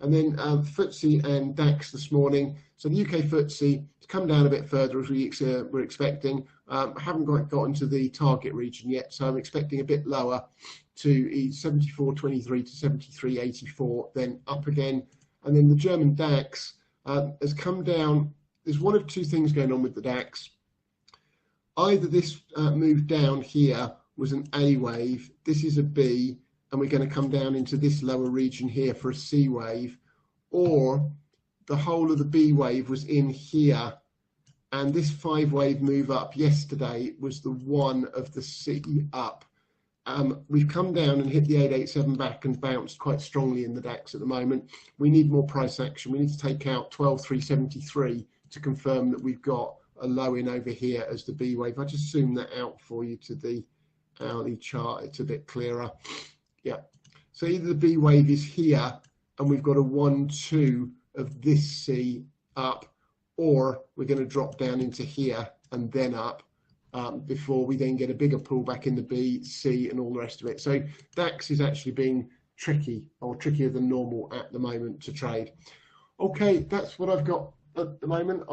And then FTSE and DAX this morning. So the UK FTSE has come down a bit further as we were expecting. Haven't gotten to the target region yet, so I'm expecting a bit lower to 74.23 to 73.84, then up again. And then the German DAX has come down. There's one of two things going on with the DAX. Either this move down here was an A wave, this is a B, and we're going to come down into this lower region here for a C wave, or the whole of the B wave was in here, and this 5-wave move up yesterday was the one of the C up. We've come down and hit the 887 back and bounced quite strongly in the DAX at the moment. We need more price action. We need to take out 12,373 to confirm that we've got a low in over here as the B wave. I just zoom that out for you to the hourly chart. It's a bit clearer. Yeah. So either the B wave is here and we've got a 1-2 of this C up, or we're going to drop down into here and then up before we then get a bigger pullback in the B, C, and all the rest of it. So DAX is actually being tricky, or trickier than normal at the moment to trade. Okay, that's what I've got at the moment.